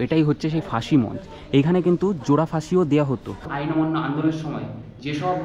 এটাই হচ্ছে সেই ফাঁসি মঞ্চ। এইখানে কিন্তু জোড়া ফাঁসিও দেওয়া হতো। আইন অমান্য আন্দোলনের সময় যেসব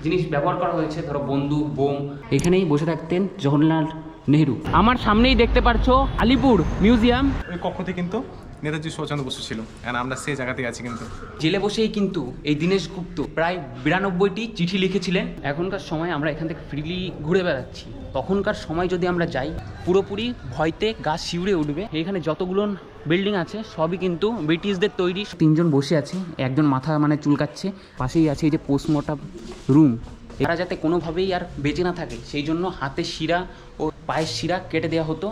জিনিস ব্যবহার করা হয়েছে, ধরো বন্দুক, বোম, এখানেই বসে থাকতেন জওহরলাল নেহরু। আমার সামনেই দেখতে পাচ্ছ আলিপুর মিউজিয়াম। ওই কক্ষতে কিন্তু নেতাজি সুভাষচন্দ্র বসু ছিল, আমরা সেই জায়গাতেই আছি। কিন্তু জেলে বসেই কিন্তু এই দীনেশ গুপ্ত প্রায় 92টি চিঠি লিখেছিলেন। এখনকার সময় আমরা এখান থেকে ফ্রিলি ঘুরে বেড়াচ্ছি, তখনকার সময় যদি আমরা যাই পুরোপুরি ভয়তে গা শিউরে উঠবে। এখানে যতগুলো বিল্ডিং আছে সবই কিন্তু ব্রিটিশদের তৈরি। তিনজন বসে আছে, একজন মাথা মানে চুলকাচ্ছে, পাশেই আছে এই যে পোস্টমর্টম রুম। এরা যাতে কোনোভাবেই আর বেঁচে না থাকে সেই জন্য হাতের শিরা ও পায়ের শিরা কেটে দেওয়া হতো।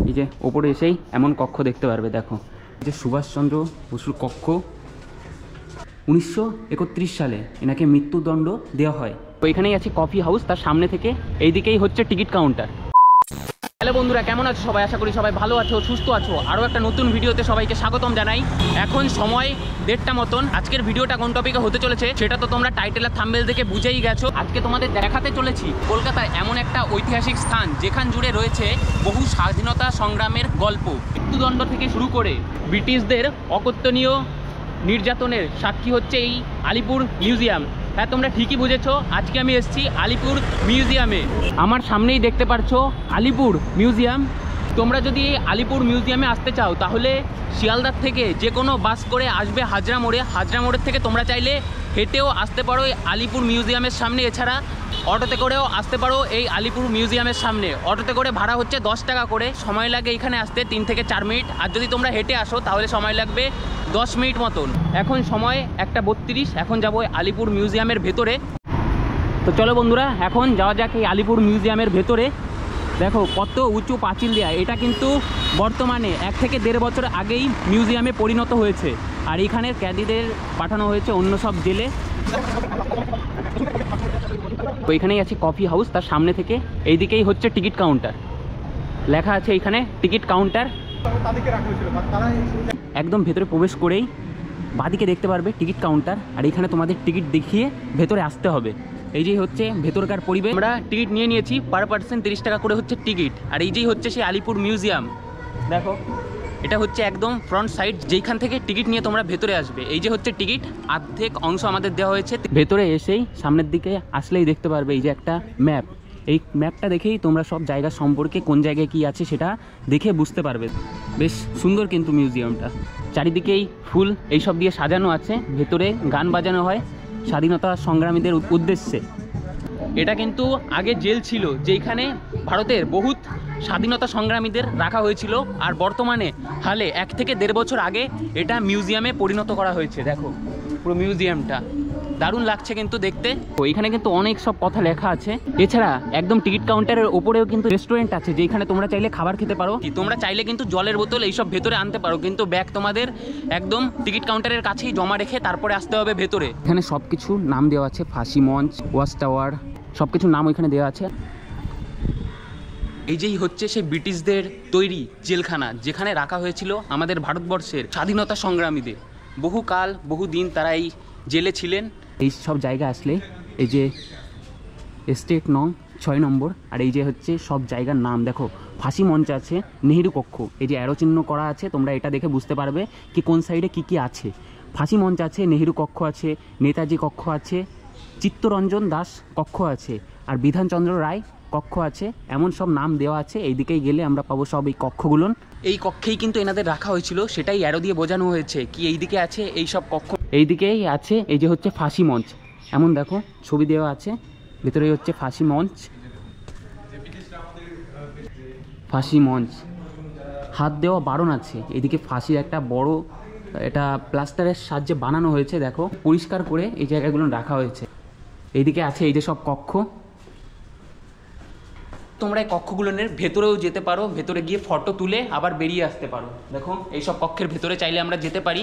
এই যে ওপরে এসেই এমন কক্ষ দেখতে পারবে, দেখো যে সুভাষচন্দ্র বসুর কক্ষ। 1931 সালে এনাকে মৃত্যুদণ্ড দেওয়া হয়। তো এখানেই আছে কফি হাউস, তার সামনে থেকে এইদিকেই হচ্ছে টিকিট কাউন্টার। হ্যালো বন্ধুরা, কেমন আছো সবাই? আশা করি সবাই ভালো আছো, সুস্থ আছো। আরও একটা নতুন ভিডিওতে সবাইকে স্বাগতম জানাই। এখন সময় 1:30 মতন। আজকের ভিডিওটা কোন টপিকে হতে চলেছে সেটা তো তোমরা টাইটেল আর থাম্বনেল দেখে বুঝেই গেছো। আজকে তোমাদের দেখাতে চলেছি কলকাতায় এমন একটা ঐতিহাসিক স্থান যেখান জুড়ে রয়েছে বহু স্বাধীনতা সংগ্রামের গল্প। মৃত্যুদণ্ড থেকে শুরু করে ব্রিটিশদের অকথ্যনীয় নির্যাতনের সাক্ষী হচ্ছে এই আলিপুর মিউজিয়াম। হ্যাঁ, তোমরা ঠিকই বুঝেছো, আজকে আমি এসেছি আলিপুর মিউজিয়ামে। আমার সামনেই দেখতে পাচ্ছ আলিপুর মিউজিয়াম। তোমরা যদি এই আলিপুর মিউজিয়ামে আসতে চাও তাহলে শিয়ালদার থেকে যে কোনো বাস করে আসবে হাজরা মোড়ে। হাজরা মোড়ের থেকে তোমরা চাইলে হেঁটেও আসতে পারো এই আলিপুর মিউজিয়ামের সামনে। এছাড়া অটোতে করেও আসতে পারো এই আলিপুর মিউজিয়ামের সামনে। অটোতে করে ভাড়া হচ্ছে 10 টাকা করে। সময় লাগে এখানে আসতে 3 থেকে 4 মিনিট। আর যদি তোমরা হেঁটে আসো তাহলে সময় লাগবে 10 মিনিট মতন। এখন সময় 1:32। এখন যাবো আলিপুর মিউজিয়ামের ভেতরে। তো চলো বন্ধুরা, এখন যাওয়া যাক এই আলিপুর মিউজিয়ামের ভেতরে। দেখো কত উঁচু পাঁচিল দেয়া। এটা কিন্তু বর্তমানে 1 থেকে 1.5 বছর আগেই মিউজিয়ামে পরিণত হয়েছে। আর এখানের ক্যাদিদের পাঠানো হয়েছে অন্য সব জেলে। তো এখানেই আছে কফি হাউস, তার সামনে থেকে এইদিকেই হচ্ছে টিকিট কাউন্টার। লেখা আছে এখানে টিকিট কাউন্টার। একদম ভেতরে প্রবেশ করেই বাঁদিকে দেখতে পারবে টিকিট কাউন্টার। আর এখানে তোমাদের টিকিট দেখিয়ে ভেতরে আসতে হবে। এই যে হচ্ছে ভেতরকার পরিবেশ। আমরা টিকিট নিয়ে নিয়েছি, পার পার্সন 30 টাকা করে হচ্ছে টিকিট। আর এই যেই হচ্ছে সেই আলিপুর মিউজিয়াম। দেখো এটা হচ্ছে একদম ফ্রন্ট সাইড, যেখান থেকে টিকিট নিয়ে তোমরা ভেতরে আসবে। এই যে হচ্ছে টিকিট, অর্ধেক অংশ আমাদের দেওয়া হয়েছে। ভেতরে এসেই সামনের দিকে আসলেই দেখতে পারবে এই যে একটা ম্যাপ। এই ম্যাপটা দেখেই তোমরা সব জায়গা সম্পর্কে কোন জায়গায় কি আছে সেটা দেখে বুঝতে পারবে। বেশ সুন্দর কিন্তু মিউজিয়ামটা, চারিদিকেই ফুল এইসব দিয়ে সাজানো আছে। ভেতরে গান বাজানো হয় স্বাধীনতা সংগ্রামীদের উদ্দেশ্যে। এটা কিন্তু আগে জেল ছিল, যেখানে ভারতের বহুত স্বাধীনতা সংগ্রামীদের রাখা হয়েছিল। আর বর্তমানে হালে 1 থেকে 1.5 বছর আগে এটা মিউজিয়ামে পরিণত করা হয়েছে। দেখো পুরো মিউজিয়ামটা দারুণ লাগছে কিন্তু দেখতে। তো এখানে কিন্তু অনেক সব কথা লেখা আছে। এছাড়া একদম টিকিট কাউন্টারের ওপরেও কিন্তু রেস্টুরেন্ট আছে, যেখানে তোমরা চাইলে খাবার খেতে পারো। তোমরা চাইলে কিন্তু জলের বোতল এইসব ভেতরে আনতে পারো, কিন্তু ব্যাগ তোমাদের একদম টিকিট কাউন্টারের কাছেই জমা রেখে তারপরে আসতে হবে ভেতরে। এখানে সব কিছু নাম দেওয়া আছে, ফাঁসি মঞ্চ, ওয়াচ টাওয়ার, সব কিছুর নাম ওইখানে দেওয়া আছে। এই যেই হচ্ছে সেই ব্রিটিশদের তৈরি জেলখানা, যেখানে রাখা হয়েছিল আমাদের ভারতবর্ষের স্বাধীনতা সংগ্রামীদের। বহুকাল বহুদিন তারা এই জেলে ছিলেন। এই সব জায়গা আসলে এই যে স্টেট নং 6 নম্বর, আর এই যে হচ্ছে সব জায়গার নাম। দেখো ফাঁসি মঞ্চ আছে, নেহেরু কক্ষ, এই যে অ্যারো চিহ্ন করা আছে, তোমরা এটা দেখে বুঝতে পারবে কি কোন সাইডে কি কি আছে। ফাঁসি মঞ্চ আছে, নেহেরু কক্ষ আছে, নেতাজি কক্ষ আছে, চিত্তরঞ্জন দাস কক্ষ আছে, আর বিধানচন্দ্র রায় কক্ষ আছে। এমন সব নাম দেওয়া আছে। এই দিকেই গেলে আমরা পাবো সব এই কক্ষগুলো। এই কক্ষেই কিন্তু এনাদের রাখা হয়েছিল, সেটাই অ্যারো দিয়ে বোঝানো হয়েছে কি এই দিকে আছে এই সব কক্ষ। এই দিকেই আছে এই যে হচ্ছে ফাঁসি মঞ্চ, এমন দেখো ছবি দেওয়া আছে। ভেতরেই হচ্ছে ফাঁসি মঞ্চ। ফাঁসি মঞ্চ হাত দেওয়া বারণ আছে। এদিকে ফাঁসির একটা বড় এটা প্লাস্টারের সাহায্যে বানানো হয়েছে। দেখো পরিষ্কার করে এই জায়গাগুলো রাখা হয়েছে। এইদিকে আছে এই যে সব কক্ষ। তোমরা এই কক্ষগুলোর ভেতরেও যেতে পারো, ভেতরে গিয়ে ফটো তুলে আবার বেরিয়ে আসতে পারো। দেখো এইসব কক্ষের ভেতরে চাইলে আমরা যেতে পারি।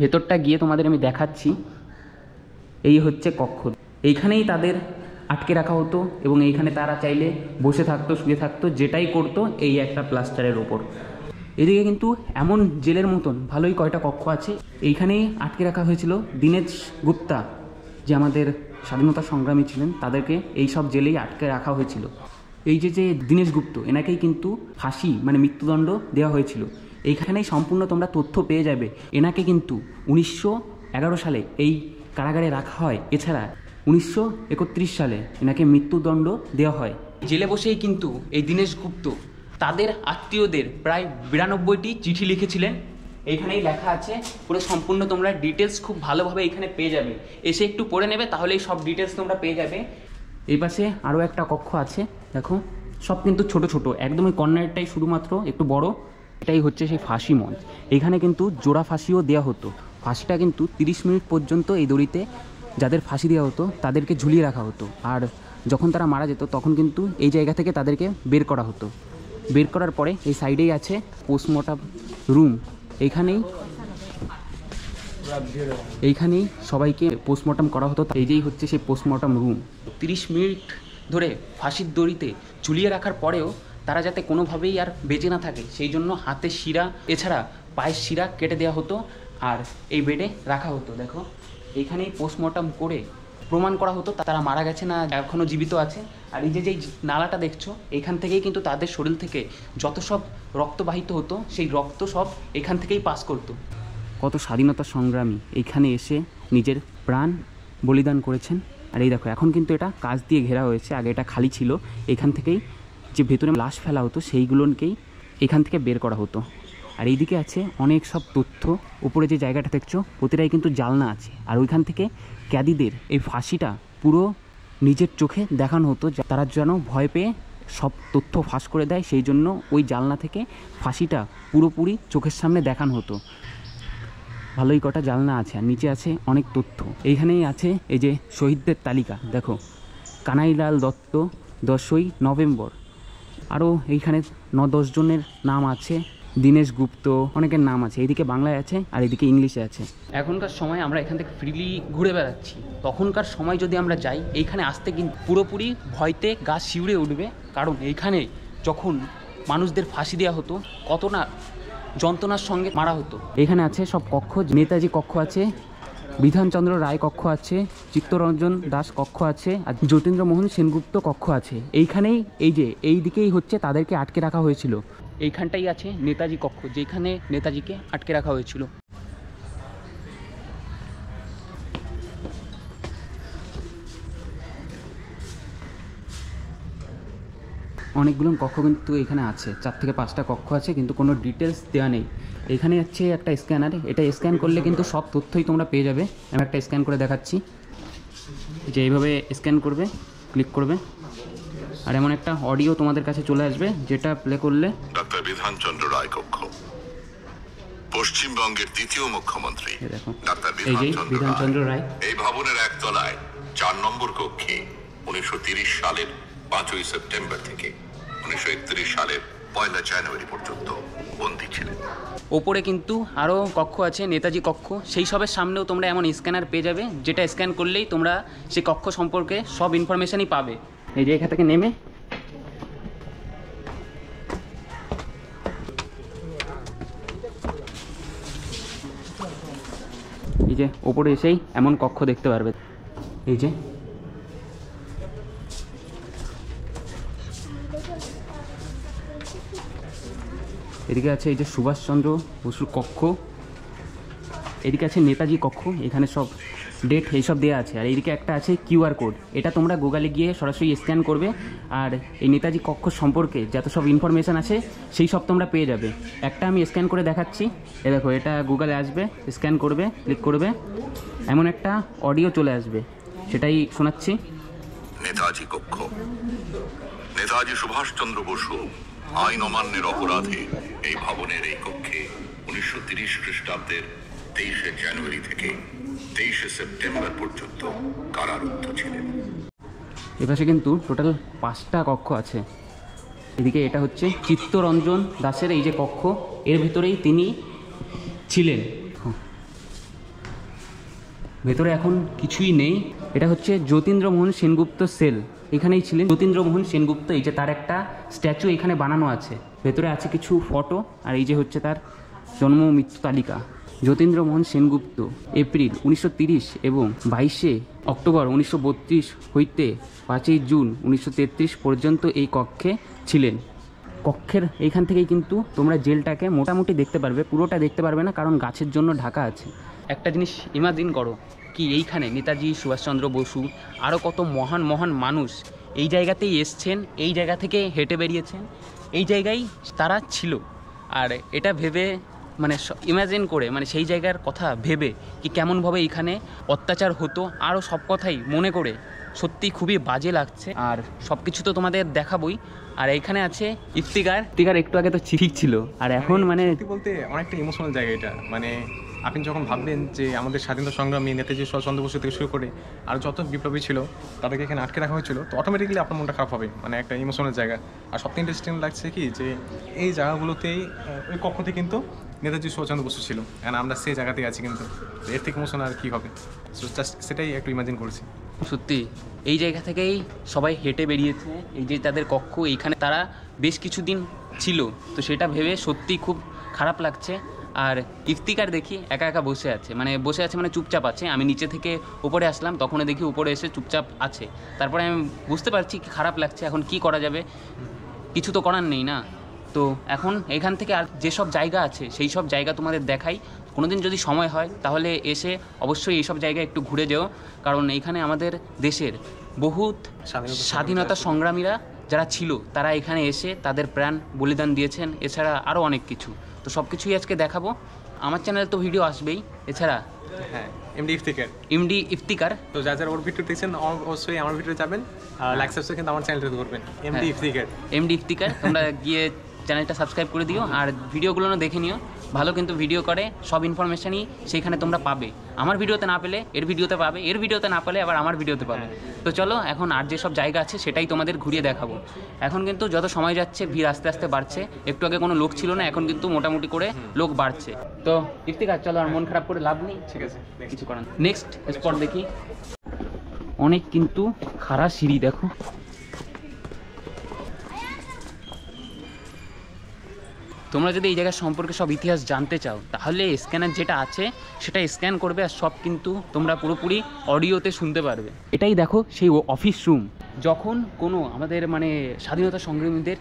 ভেতরটা গিয়ে তোমাদের আমি দেখাচ্ছি। এই হচ্ছে কক্ষ, এইখানেই তাদের আটকে রাখা হতো এবং এইখানে তারা চাইলে বসে থাকতো, শুয়ে থাকতো, যেটাই করতো এই একটা প্লাস্টারের ওপর। এদিকে কিন্তু এমন জেলের মতন ভালোই কয়টা কক্ষ আছে। এইখানেই আটকে রাখা হয়েছিল দীনেশ গুপ্তা, যে আমাদের স্বাধীনতা সংগ্রামী ছিলেন, তাদেরকে এই সব জেলেই আটকে রাখা হয়েছিল। এই যে দীনেশ গুপ্ত, এনাকেই কিন্তু ফাঁসি মানে মৃত্যুদণ্ড দেওয়া হয়েছিল। এইখানেই সম্পূর্ণ তোমরা তথ্য পেয়ে যাবে। এনাকে কিন্তু 1911 সালে এই কারাগারে রাখা হয়। এছাড়া 1931 সালে এনাকে মৃত্যুদণ্ড দেওয়া হয়। জেলে বসেই কিন্তু এই দীনেশ গুপ্ত তাদের আত্মীয়দের প্রায় 92টি চিঠি লিখেছিলেন। এইখানেই লেখা আছে, পুরো সম্পূর্ণ তোমরা ডিটেলস খুব ভালোভাবে এখানে পেয়ে যাবে। এসে একটু পড়ে নেবে, তাহলেই সব ডিটেলস তোমরা পেয়ে যাবে। এই পাশে আরও একটা কক্ষ আছে, দেখো সব কিন্তু ছোট ছোট, একদমই কর্নারটাই শুধুমাত্র একটু বড়। এটাই হচ্ছে সেই ফাঁসি মঞ্চ। এখানে কিন্তু জোড়া ফাঁসিও দেওয়া হতো। ফাঁসিটা কিন্তু 30 মিনিট পর্যন্ত এই দড়িতে যাদের ফাঁসি দেওয়া হতো তাদেরকে ঝুলিয়ে রাখা হতো। আর যখন তারা মারা যেত তখন কিন্তু এই জায়গা থেকে তাদেরকে বের করা হতো। বের করার পরে এই সাইডেই আছে পোস্টমর্টম রুম। এইখানেই সবাইকে পোস্টমর্টম করা হতো। এই যেই হচ্ছে সেই পোস্টমর্টম রুম। 30 মিনিট ধরে ফাঁসির দড়িতে ঝুলিয়ে রাখার পরেও তারা যাতে কোনোভাবেই আর বেঁচে না থাকে সেই জন্য হাতের শিরা এছাড়া পায়ের শিরা কেটে দেওয়া হতো আর এই বেডে রাখা হতো। দেখো এইখানেই পোস্টমর্টম করে প্রমাণ করা হতো তারা মারা গেছে না এখনও জীবিত আছে। আর এই যে যেই নালাটা দেখছো এখান থেকেই কিন্তু তাদের শরীর থেকে যত সব রক্তবাহিত হতো সেই রক্ত সব এখান থেকেই পাস করতো। কত স্বাধীনতা সংগ্রামী এইখানে এসে নিজের প্রাণ বলিদান করেছেন। আর এই দেখো এখন কিন্তু এটা কাঁচ দিয়ে ঘেরা হয়েছে, আগে এটা খালি ছিল। এখান থেকেই যে ভেতরে লাশ ফেলা হতো সেইগুলোকেই এখান থেকে বের করা হতো। আর এইদিকে আছে অনেক সব তথ্য। উপরে যে জায়গাটা দেখছো প্রতিটাই কিন্তু জানলা আছে। আর ওইখান থেকে ক্যাদিদের এই ফাঁসিটা পুরো নিজের চোখে দেখানো হতো, তারা যেন ভয় পেয়ে সব তথ্য ফাঁস করে দেয়। সেই জন্য ওই জানলা থেকে ফাঁসিটা পুরোপুরি চোখের সামনে দেখানো হতো। ভালোই কটা জানলা আছে আর নিচে আছে অনেক তথ্য। এইখানেই আছে এই যে শহীদদের তালিকা, দেখো কানাইলাল দত্ত 10ই নভেম্বর। আরও এইখানে 9-10 জনের নাম আছে, দীনেশ গুপ্ত, অনেকের নাম আছে। এইদিকে বাংলায় আছে আর এইদিকে ইংলিশে আছে। এখনকার সময় আমরা এখান থেকে ফ্রিলি ঘুরে বেড়াচ্ছি। তখনকার সময় যদি আমরা যাই এইখানে আসতে কিন্তু পুরোপুরি ভয়তে গা শিউরে উঠবে। কারণ এইখানে যখন মানুষদের ফাঁসি দেওয়া হতো কত না যন্ত্রণার সঙ্গে মারা হতো। এখানে আছে সব কক্ষ, নেতাজি কক্ষ আছে, বিধানচন্দ্র রায় কক্ষ আছে, চিত্তরঞ্জন দাস কক্ষ আছে আর যতীন্দ্রমোহন সেনগুপ্ত কক্ষ আছে। এইখানেই এই যে এই দিকেই হচ্ছে তাদেরকে আটকে রাখা হয়েছিল। এইখানটাই আছে নেতাজি কক্ষ, যেখানে নেতাজিকে আটকে রাখা হয়েছিল। অনেকগুলো কক্ষ কিন্তু এখানে আছে, 4 থেকে 5টা কক্ষ আছে, কিন্তু কোনো ডিটেলস দেওয়া নেই। এখানে হচ্ছে একটা স্ক্যানার, এটা স্ক্যান করলে কিন্তু সব তথ্যই তোমরা পেয়ে যাবে। আমি একটা স্ক্যান করে দেখাচ্ছি, যে এইভাবে স্ক্যান করবে, ক্লিক করবে আর এমন একটা অডিও তোমাদের কাছে চলে আসবে, যেটা প্লে করলে ডক্টর বিধানচন্দ্র রায় কক্ষ, পশ্চিমবঙ্গের দ্বিতীয় মুখ্যমন্ত্রী ডক্টর বিধানচন্দ্র রায় এই ভবনের একতলায় 4 নম্বর কক্ষে 1930 সালের 5ই সেপ্টেম্বর থেকে 1931 সালের 1 জানুয়ারি পর্যন্ত বন্দী ছিলেন। ওপরে কিন্তু আরও কক্ষ আছে, নেতাজি কক্ষ, সেই সবের সামনেও তোমরা এমন স্ক্যানার পেয়ে যাবে, যেটা স্ক্যান করলেই তোমরা সেই কক্ষ সম্পর্কে সব ইনফরমেশনই পাবে। এই যে এখান থেকে নেমে এই যে ওপরে এসেই এমন কক্ষ দেখতে পারবে। এই যে এদিকে আছে এই যে সুভাষচন্দ্র বসুর কক্ষ, এদিকে আছে নেতাজি কক্ষ, এখানে সব ডেট এইসব দেওয়া আছে। আর এইদিকে একটা আছে কিউআর কোড, এটা তোমরা গুগলে গিয়ে সরাসরি স্ক্যান করবে আর এই নেতাজি কক্ষ সম্পর্কে যত সব ইনফরমেশান আছে সেই সব তোমরা পেয়ে যাবে। একটা আমি স্ক্যান করে দেখাচ্ছি, এ দেখো এটা গুগলে আসবে, স্ক্যান করবে, ক্লিক করবে, এমন একটা অডিও চলে আসবে, সেটাই শোনাচ্ছি। নেতাজি কক্ষ, নেতাজি সুভাষচন্দ্র বসু আইন অমান্যের অপরাধে এই ভবনের এই কক্ষে 1930 খ্রিস্টাব্দের 23 জানুয়ারি থেকে 23 সেপ্টেম্বর পর্যন্ত কারারুদ্ধ ছিলেন। এপাশে কিন্তু টোটাল 5টা কক্ষ আছে। এদিকে এটা হচ্ছে চিত্তরঞ্জন দাসের এই যে কক্ষ, এর ভিতরেই তিনি ছিলেন। ভেতরে এখন কিছুই নেই। এটা হচ্ছে যতীন্দ্রমোহন সেনগুপ্ত সেল, এখানেই ছিলেন যতীন্দ্রমোহন সেনগুপ্ত। এই যে তার একটা স্ট্যাচু এখানে বানানো আছে, ভেতরে আছে কিছু ফটো আর এই যে হচ্ছে তার জন্ম মৃত্যু তালিকা। যতীন্দ্রমোহন সেনগুপ্ত এপ্রিল 1930 এবং 22 অক্টোবর 1932 হইতে 5 জুন 1933 পর্যন্ত এই কক্ষে ছিলেন। কক্ষের এইখান থেকেই কিন্তু তোমরা জেলটাকে মোটামুটি দেখতে পারবে, পুরোটা দেখতে পারবে না কারণ গাছের জন্য ঢাকা আছে। একটা জিনিস ইমাজিন করো কি এইখানে নেতাজি সুভাষচন্দ্র বসু আরও কত মহান মহান মানুষ এই জায়গাতেই এসছেন, এই জায়গা থেকে হেঁটে বেরিয়েছেন, এই জায়গায় তারা ছিল। আর এটা ভেবে মানে ইমাজিন করে মানে সেই জায়গার কথা ভেবে কি কেমনভাবে এখানে অত্যাচার হতো আরও সব কথাই মনে করে সত্যি খুবই বাজে লাগছে। আর সব কিছু তো তোমাদের দেখাবই। আর এইখানে আছে ইফতিকার একটু আগে তো ঠিক ছিল আর এখন মানে সত্যি বলতে অনেকটা ইমোশনাল জায়গা এটা। মানে আপনি যখন ভাববেন যে আমাদের স্বাধীনতা সংগ্রামী নেতাজি সুভাষচন্দ্র বসু থেকে শুরু করে আর যত বিপ্লবী ছিল তাদেরকে এখানে আটকে রাখা হয়েছিল, তো অটোমেটিক্যালি আপনার মনটা খারাপ হবে। মানে একটা ইমোশনাল জায়গা। আর সবথেকে ইন্টারেস্টিং লাগছে কি যে এই জায়গাগুলোতেই ওই কক্ষতে কিন্তু নেতাজি সুভাষচন্দ্র বসু ছিল, অ্যান্ড আমরা সেই জায়গাতেই আছি। কিন্তু এর থেকে ইমোশনাল আর কী হবে, সো জাস্ট সেটাই একটু ইমাজিন করেছি। সত্যি এই জায়গা থেকেই সবাই হেঁটে বেরিয়েছে, এই যে তাদের কক্ষ এইখানে তারা বেশ কিছুদিন ছিল, তো সেটা ভেবে সত্যি খুব খারাপ লাগছে। আর ইফতিকার দেখি একা একা বসে আছে মানে চুপচাপ আছে। আমি নিচে থেকে উপরে আসলাম, তখনও দেখি উপরে এসে চুপচাপ আছে। তারপরে আমি বুঝতে পারছি কি খারাপ লাগছে, এখন কি করা যাবে, কিছু তো করার নেই না। তো এখন এখান থেকে আর যেসব জায়গা আছে সেই সব জায়গা তোমাদের দেখাই। কোনোদিন যদি সময় হয় তাহলে এসে অবশ্যই এইসব জায়গায় একটু ঘুরে যেও, কারণ এইখানে আমাদের দেশের বহুত স্বাধীনতা সংগ্রামীরা যারা ছিল তারা এখানে এসে তাদের প্রাণ বলিদান দিয়েছেন, এছাড়া আরও অনেক কিছু। তো সব কিছুই আজকে দেখাবো। আমার চ্যানেলে তো ভিডিও আসবেই, এছাড়া হ্যাঁ এমডি ইফতিকার, তো যারা ওর ভিডিও দেখছেন অবশ্যই আমার ভিডিও যাবেন, লাইক সাবস্ক্রাইব কিন্তু আমার চ্যানেলটা করবেন এমডি ইফতিকার। তোমরা গিয়ে চ্যানেলটা সাবস্ক্রাইব করে দিও আর ভিডিওগুলো দেখে নিও, ভালো কিন্তু ভিডিও করে, সব ইনফরমেশানই সেইখানে তোমরা পাবে। আমার ভিডিওতে না পেলে এর ভিডিওতে পাবে, এর ভিডিওতে না পেলে আবার আমার ভিডিওতে পাবে। তো চলো এখন আর যেসব জায়গা আছে সেটাই তোমাদের ঘুরিয়ে দেখাবো। এখন কিন্তু যত সময় যাচ্ছে ভিড় আস্তে আস্তে বাড়ছে, একটু আগে কোনো লোক ছিল না, এখন কিন্তু মোটামুটি করে লোক বাড়ছে। তো ইফতিকার চলো, আর মন খারাপ করে লাভ নেই, ঠিক আছে কিছু করার। নেক্সট স্পট দেখি। অনেক কিন্তু খাড়া সিঁড়ি দেখো, তোমরা যদি এই জায়গার সম্পর্কে সব ইতিহাস জানতে চাও তাহলে স্ক্যানার যেটা আছে সেটা স্ক্যান করবে, আর সব কিন্তু তোমরা পুরোপুরি অডিওতে শুনতে পারবে। এটাই দেখো সেই অফিস রুম, যখন কোনো আমাদের মানে স্বাধীনতা সংগ্রামীদের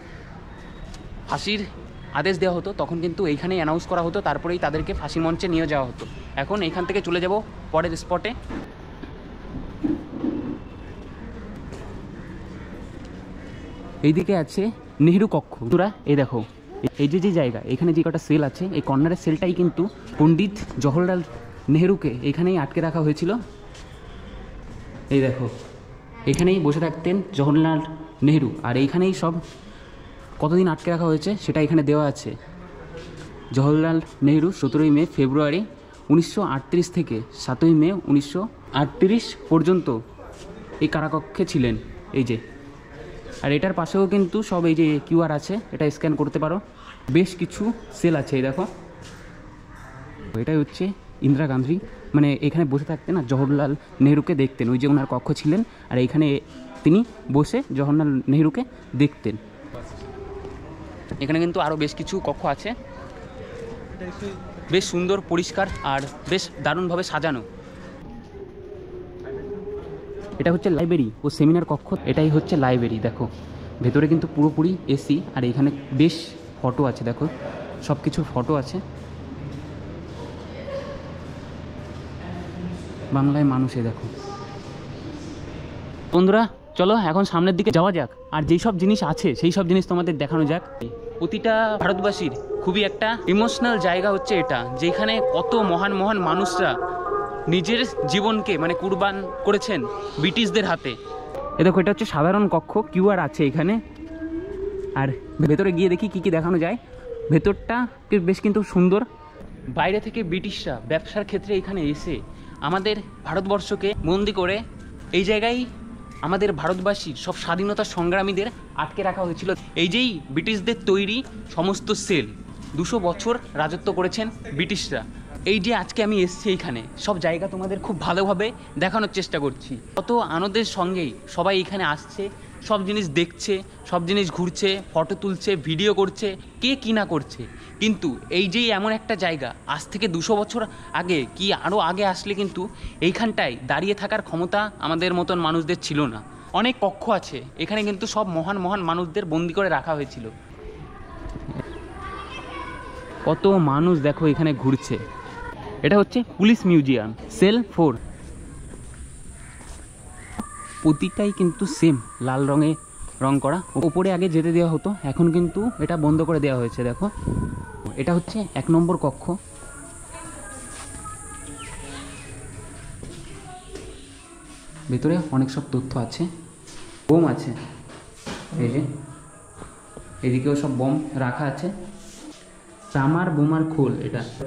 ফাঁসির আদেশ দেওয়া হতো তখন কিন্তু এইখানেই অ্যানাউন্স করা হতো, তারপরেই তাদেরকে ফাঁসির মঞ্চে নিয়ে যাওয়া হতো। এখন এইখান থেকে চলে যাব পরের স্পটে। এইদিকে আছে নেহেরু কক্ষ। তোরা এই দেখো, এই যে জায়গা এখানে যে কটা সেল আছে, এই কর্নারের সেলটাই কিন্তু পণ্ডিত জওহরলাল নেহেরুকে এখানেই আটকে রাখা হয়েছিল। এই দেখো এখানেই বসে থাকতেন জওহরলাল নেহেরু, আর এইখানেই সব কতদিন আটকে রাখা হয়েছে সেটা এখানে দেওয়া আছে। জওহরলাল নেহেরু 17 মে ফেব্রুয়ারি 1938 থেকে 7 মে 1938 পর্যন্ত এই কারাকক্ষে ছিলেন। এই যে, আর এটার পাশেও কিন্তু সব এই যে কিউআর আছে, এটা স্ক্যান করতে পারো। বেশ কিছু সেল আছে, এই দেখো। এটাই হচ্ছে ইন্দিরা গান্ধী, মানে এখানে বসে থাকতেন আর জওহরলাল নেহেরুকে দেখতেন, ওই যে ওনার কক্ষ ছিলেন, আর এইখানে তিনি বসে জওহরলাল নেহেরুকে দেখতেন। এখানে কিন্তু আরও বেশ কিছু কক্ষ আছে, বেশ সুন্দর পরিষ্কার আর বেশ দারুণভাবে সাজানো। এটা হচ্ছে লাইব্রেরি ও সেমিনার কক্ষ, এটাই হচ্ছে লাইব্রেরি। দেখো ভেতরে কিন্তু পুরোপুরি এসি, আর এখানে বেশ ফটো আছে, দেখো সব কিছুর ফটো আছে। বাংলায় মানুষে দেখো। বন্ধুরা চলো এখন সামনের দিকে যাওয়া যাক, আর যেই সব জিনিস আছে সেই সব জিনিস তোমাদের দেখানো যাক। প্রতিটা ভারতবাসীর খুবই একটা ইমোশনাল জায়গা হচ্ছে এটা, যেখানে কত মহান মহান মানুষরা নিজের জীবনকে মানে কুরবান করেছেন ব্রিটিশদের হাতে। এ দেখো, এটা হচ্ছে সাধারণ কক্ষ, কিউআর আছে এখানে। আর ভেতরে গিয়ে দেখি কি কি দেখানো যায়। ভেতরটা বেশ কিন্তু সুন্দর। বাইরে থেকে ব্রিটিশরা ব্যবসার ক্ষেত্রে এখানে এসে আমাদের ভারতবর্ষকে বন্দি করে এই জায়গায় আমাদের ভারতবাসীর সব স্বাধীনতা সংগ্রামীদের আটকে রাখা হয়েছিল। এই যেই ব্রিটিশদের তৈরি সমস্ত সেল, 200 বছর রাজত্ব করেছেন ব্রিটিশরা। এই যে আজকে আমি এসেছি এইখানে, সব জায়গা তোমাদের খুব ভালোভাবে দেখানোর চেষ্টা করছি। কত আনন্দের সঙ্গেই সবাই এখানে আসছে, সব জিনিস দেখছে, সব জিনিস ঘুরছে, ফটো তুলছে, ভিডিও করছে, কে কী না করছে। কিন্তু এই যেই এমন একটা জায়গা, আজ থেকে 200 বছর আগে কি আরও আগে আসলে কিন্তু এইখানটায় দাঁড়িয়ে থাকার ক্ষমতা আমাদের মতন মানুষদের ছিল না। অনেক কক্ষ আছে এখানে, কিন্তু সব মহান মহান মানুষদের বন্দি করে রাখা হয়েছিল। কত মানুষ দেখো এখানে ঘুরছে। এটা হচ্ছে পুলিশ মিউজিয়াম, সেল 4। প্রতিটাই কিন্তু সেম লাল রঙে রং করা। ওপরে আগে যেতে দেওয়া হতো, এখন কিন্তু এটা বন্ধ করে দেওয়া হয়েছে। দেখো এটা হচ্ছে 1 নম্বর কক্ষ। ভেতরে অনেক সব তথ্য আছে, বোম আছে, এই যে এদিকেও সব বোম রাখা আছে। তামার বোমার খোল,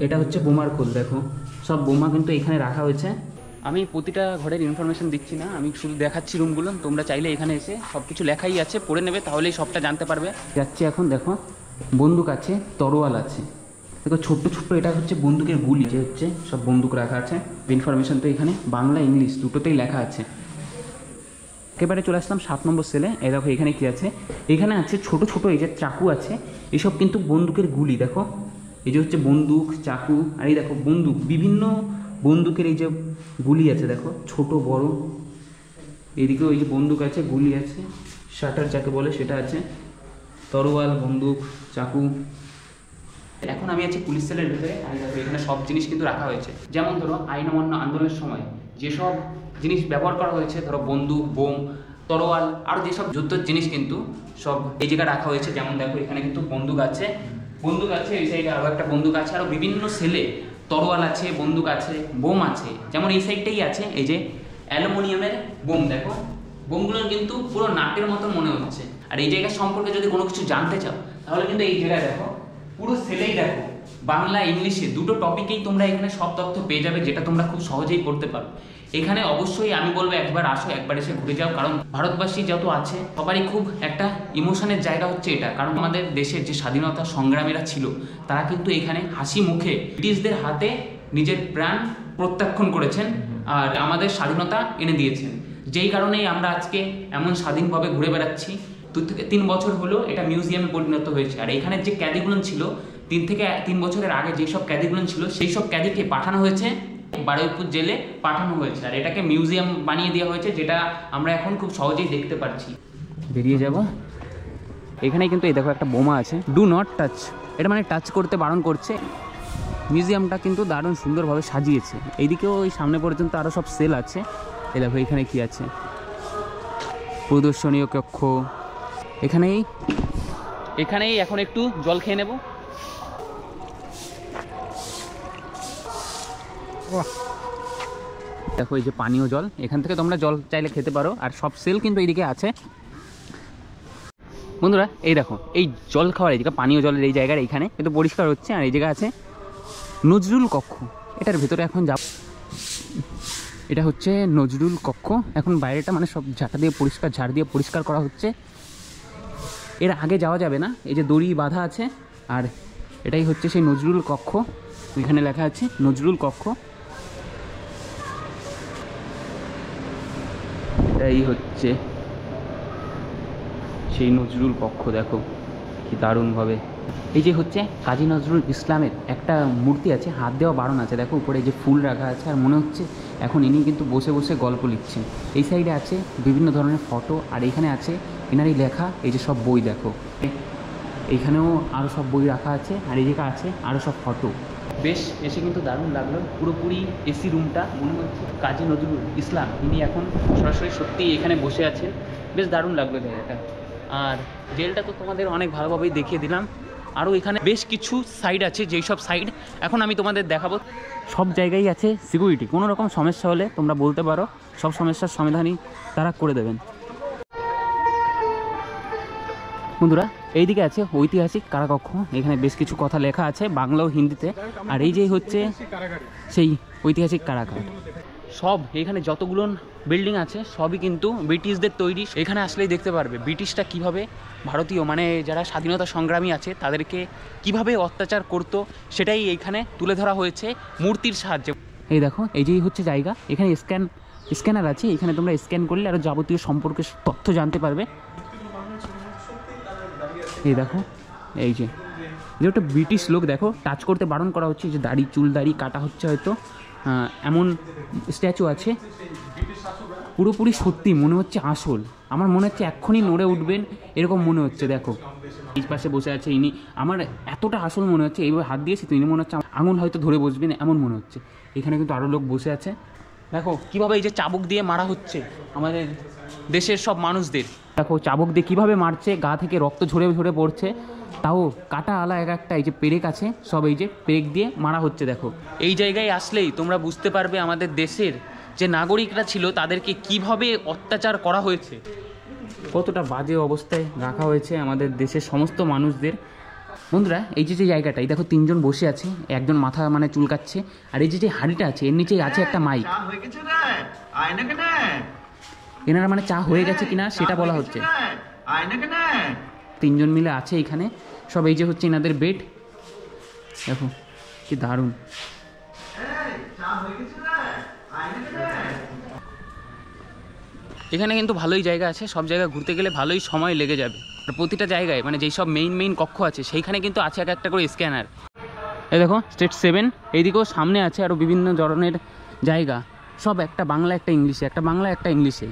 এটা হচ্ছে বোমার খোল। দেখো সব বোমা কিন্তু এখানে রাখা হয়েছে। আমি প্রতিটা ঘরের ইনফরমেশন দিচ্ছি না, আমি শুধু দেখাচ্ছি রুমগুলো। তোমরা চাইলে এখানে এসে সব কিছু লেখাই আছে, পড়ে নেবে, তাহলেই সবটা জানতে পারবে। যাচ্ছে এখন। দেখো বন্দুক আছে, তরোয়াল আছে। দেখো ছোট্ট ছোট্ট, এটা হচ্ছে বন্দুকের গুলি, যে হচ্ছে সব বন্দুক রাখা আছে। ইনফরমেশন তো এখানে বাংলা ইংলিশ দুটোতেই লেখা আছে। একেবারে চলে আসলাম 7 নম্বর সেলে। এই দেখো এখানে কি আছে, এখানে আছে ছোট ছোট এই যে চাকু আছে, এসব কিন্তু বন্দুকের গুলি। দেখো এই যে হচ্ছে বন্দুক, চাকু, আর এই দেখো বন্দুক, বিভিন্ন বন্দুকের এই যে গুলি আছে। দেখো ছোট বড়, এদিকেও এই যে বন্দুক আছে, গুলি আছে, শাটার যাকে বলে সেটা আছে, তরোয়াল, বন্দুক, চাকু। এখন আমি আছি পুলিশ সেলের ভিতরে। আর দেখো এখানে সব জিনিস কিন্তু রাখা হয়েছে। যেমন ধরো আইন অমান্য আন্দোলনের সময় যেসব জিনিস ব্যবহার করা হয়েছে, ধরো বন্দুক, বোম, তরোয়াল, আর যেসব যুদ্ধের জিনিস কিন্তু সব এই জায়গায় রাখা হয়েছে। যেমন দেখো এখানে কিন্তু বন্দুক আছে, এই সাইডে আরও একটা বন্দুক আছে, আরও বিভিন্ন সেলে তরোয়াল আছে, বন্দুক আছে, বোম আছে। যেমন এই সাইডটাই আছে এই যে অ্যালুমিনিয়ামের বোম। দেখো বোমগুলো কিন্তু পুরো নাটের মতো মনে হচ্ছে। আর এই জায়গা সম্পর্কে যদি কোনো কিছু জানতে চাও, তাহলে কিন্তু এই জায়গায় দেখো পুরো সেলেই দেখো বাংলা ইংলিশে দুটো টপিকেই তোমরা এখানে সব তথ্য পেয়ে যাবে, যেটা তোমরা খুব সহজেই পড়তে পারো। এখানে অবশ্যই আমি বলবো একবার আসো, একবার এসে ঘুরে যাও। কারণ ভারতবাসী যত আছে সবারই খুব একটা ইমোশনের জায়গা হচ্ছে এটা। কারণ আমাদের দেশের যে স্বাধীনতা সংগ্রামীরা ছিল, তারা কিন্তু এখানে হাসি মুখে ব্রিটিশদের হাতে নিজের প্রাণ প্রত্যাখ্যান করেছেন আর আমাদের স্বাধীনতা এনে দিয়েছেন। যেই কারণেই আমরা আজকে এমন স্বাধীনভাবে ঘুরে বেড়াচ্ছি। 2 থেকে 3 বছর হলো এটা মিউজিয়ামে পরিণত হয়েছে। আর এখানে যে ক্যাদিগুলো ছিল 3 থেকে 3 বছরের আগে যেসব ক্যাদিগুলো ছিল, সেই সব ক্যাদিকে পাঠানো হয়েছে বারুইপুর জেলে পাঠানো হয়েছে। আর এটাকে মিউজিয়াম বানিয়ে দেওয়া হয়েছে, যেটা আমরা এখন খুব সহজেই দেখতে পাচ্ছি। বেরিয়ে যাব। এখানে কিন্তু এই দেখো একটা বোমা আছে, ডু নট টাচ, এটা মানে টাচ করতে বারণ করছে। মিউজিয়ামটা কিন্তু দারুণ সুন্দরভাবে সাজিয়েছে। এইদিকেও ওই সামনে পর্যন্ত আরও সব সেল আছে। এই দেখো এখানে কি আছে, প্রদর্শনীয় কক্ষ। এখানেই এখন একটু জল খেয়ে নেব। দেখো এই যে পানীয় জল, এখান থেকে তোমরা জল চাইলে খেতে পারো। আর সব সেল কিন্তু এইদিকে আছে। বন্ধুরা এই দেখো এই জল খাওয়ার এই জায়গা, পানীয় জলের এই জায়গার এইখানে কিন্তু পরিষ্কার হচ্ছে। আর এই জায়গা আছে নজরুল কক্ষ, এটার ভেতরে এখন যাব। এটা হচ্ছে নজরুল কক্ষ। এখন বাইরেটা মানে সব ঝাঁটা দিয়ে পরিষ্কার, ঝাড় দিয়ে পরিষ্কার করা হচ্ছে। এর আগে যাওয়া যাবে না, এই যে দড়ি বাঁধা আছে। আর এটাই হচ্ছে সেই নজরুল কক্ষ, এখানে লেখা আছে নজরুল কক্ষ। এটাই হচ্ছে সেই নজরুল কক্ষ। দেখো কি দারুণভাবে। এই যে হচ্ছে কাজী নজরুল ইসলামের একটা মূর্তি আছে, হাত দেওয়া বারণ আছে। দেখো উপরে যে ফুল রাখা আছে, আর মনে হচ্ছে এখন ইনি কিন্তু বসে বসে গল্প লিখছেন। এই সাইডে আছে বিভিন্ন ধরনের ফটো, আর এইখানে আছে এনারই লেখা এই যে সব বই। দেখো এইখানেও আরও সব বই রাখা আছে, আর এই জায়গা আছে আরও সব ফটো। বেশ এসে কিন্তু দারুণ লাগলো। পুরোপুরি এসি রুমটা, মনে হচ্ছে কাজী নজরুল ইসলাম ইনি এখন সরাসরি সত্যিই এখানে বসে আছেন। বেশ দারুণ লাগলো জায়গাটা। আর জেলটা তো তোমাদের অনেক ভালোভাবেই দেখিয়ে দিলাম। আরও এখানে বেশ কিছু সাইড আছে, যেই সব সাইড এখন আমি তোমাদের দেখাবো। সব জায়গায় আছে সিকিউরিটি, কোনো রকম সমস্যা হলে তোমরা বলতে পারো, সব সমস্যার সমাধানই তারা করে দেবেন। বন্ধুরা এইদিকে আছে ঐতিহাসিক কারাকক্ষ, এখানে বেশ কিছু কথা লেখা আছে বাংলা ও হিন্দিতে। আর এই যে হচ্ছে সেই ঐতিহাসিক কারাগার। সব এখানে যতগুলো বিল্ডিং আছে সবই কিন্তু ব্রিটিশদের তৈরি। এখানে আসলেই দেখতে পারবে ব্রিটিশরা কিভাবে ভারতীয় মানে যারা স্বাধীনতা সংগ্রামী আছে তাদেরকে কিভাবে অত্যাচার করতো, সেটাই এইখানে তুলে ধরা হয়েছে মূর্তির সাহায্যে। এই দেখো এই যেই হচ্ছে জায়গা, এখানে স্ক্যানার আছে, এখানে তোমরা স্ক্যান করলে আরও যাবতীয় সম্পর্কে তথ্য জানতে পারবে। এই দেখো এই যে একটা ব্রিটিশ লোক, দেখো টাচ করতে বারণ করা হচ্ছে, যে দাড়ি চুল দাড়ি কাটা হচ্ছে হয়তো, এমন স্ট্যাচু আছে। পুরোপুরি সত্যি মনে হচ্ছে আসল, আমার মনে হচ্ছে এক্ষুনি নড়ে উঠবেন এরকম মনে হচ্ছে। দেখো এই পাশে বসে আছে ইনি, আমার এতটা আসল মনে হচ্ছে, এইভাবে হাত দিয়েছি তো ইনি মনে হচ্ছে আঙুল হয়তো ধরে বসবেন এমন মনে হচ্ছে। এখানে কিন্তু আরও লোক বসে আছে। দেখো কীভাবে এই যে চাবুক দিয়ে মারা হচ্ছে আমাদের দেশের সব মানুষদের। দেখো চাবুক দিয়ে কীভাবে মারছে, গা থেকে রক্ত ঝরে ঝরে পড়ছে, তাও কাটা আলা এক একটা। এই যে পেরেক আছে সব, এই যে পেরেক দিয়ে মারা হচ্ছে। দেখো এই জায়গায় আসলেই তোমরা বুঝতে পারবে আমাদের দেশের যে নাগরিকরা ছিল তাদেরকে কিভাবে অত্যাচার করা হয়েছে, কতটা বাজে অবস্থায় রাখা হয়েছে আমাদের দেশের সমস্ত মানুষদের। বন্ধুরা এই যে জায়গাটা, এই দেখো 3 জন বসে আছে, একজন মাথা মানে চুলকাচ্ছে, আর এই যে হাঁড়িটা আছে এর নিচেই আছে একটা মাইক। এনারা মানে চা হয়ে গেছে কিনা সেটা বলা হচ্ছে। 3 জন মিলে আছে এখানে সব। এই যে হচ্ছে এনাদের বেড, দেখো কি দারুণ। এখানে কিন্তু ভালোই জায়গা আছে, সব জায়গায় ঘুরতে গেলে ভালোই সময় লেগে যাবে। আর প্রতিটা জায়গায় মানে যেই সব মেইন কক্ষ আছে সেইখানে কিন্তু আছে এক একটা করে স্ক্যানার। এই দেখো স্টেট 7, এইদিকেও সামনে আছে আরও বিভিন্ন ধরনের জায়গা, সব একটা বাংলা একটা ইংলিশে, একটা বাংলা একটা ইংলিশে।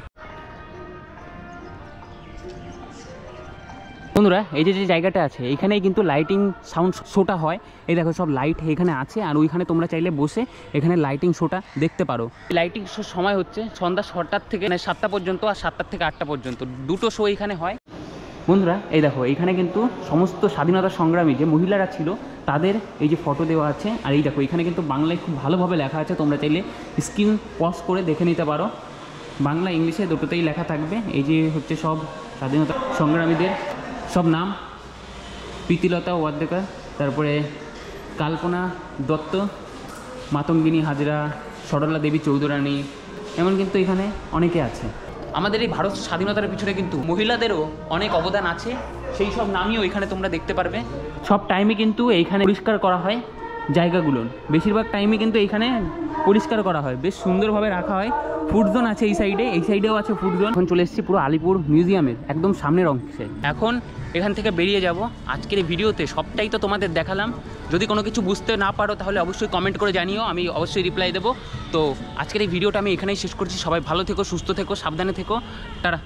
বন্ধুরা এই যে জায়গাটা আছে এইখানেই কিন্তু লাইটিং সাউন্ড শোটা হয়। এই দেখো সব লাইট এখানে আছে, আর ওইখানে তোমরা চাইলে বসে এখানে লাইটিং শোটা দেখতে পারো। লাইটিং শোর সময় হচ্ছে সন্ধ্যা 6টার থেকে 7টা পর্যন্ত, আর 7টা থেকে 8টা পর্যন্ত, 2টো শো এখানে হয়। বন্ধুরা এই দেখো এইখানে কিন্তু সমস্ত স্বাধীনতা সংগ্রামী যে মহিলারা ছিল তাদের এই যে ফটো দেওয়া আছে। আর এই দেখো এখানে কিন্তু বাংলায় খুব ভালোভাবে লেখা আছে, তোমরা চাইলে স্ক্রিন পজ করে দেখে নিতে পারো। বাংলা ইংলিশে দুটোতেই লেখা থাকবে। এই যে হচ্ছে সব স্বাধীনতা সংগ্রামীদের সব নাম, প্রীতিলতা ওয়াদ্দেকার, তারপরে কল্পনা দত্ত, মাতঙ্গিনী হাজরা, সরলা দেবী চৌধুরানী, এমন কিন্তু এখানে অনেকে আছে। আমাদের এই ভারত স্বাধীনতার পিছনে কিন্তু মহিলাদেরও অনেক অবদান আছে, সেই সব নামইও এখানে তোমরা দেখতে পারবে। সব টাইমে কিন্তু এইখানে পরিষ্কার করা হয় জায়গাগুলো, বেশিরভাগ টাইমে কিন্তু এইখানে পরিষ্কার করা হয়, বেশ সুন্দরভাবে রাখা হয়। ফুড জোন আছে এই সাইডে, এই সাইডেও আছে ফুড জোন। এখন চলে এসেছি পুরো আলিপুর মিউজিয়ামের একদম সামনের অংশে। এখন এখান থেকে বেরিয়ে যাব। আজকের এই ভিডিওতে সবটাই তো তোমাদের দেখালাম। যদি কোনো কিছু বুঝতে না পারো তাহলে অবশ্যই কমেন্ট করে জানিও, আমি অবশ্যই রিপ্লাই দেবো। তো আজকের এই ভিডিওটা আমি এখানেই শেষ করছি। সবাই ভালো থেকো, সুস্থ থেকো, সাবধানে থেকো, টাটা।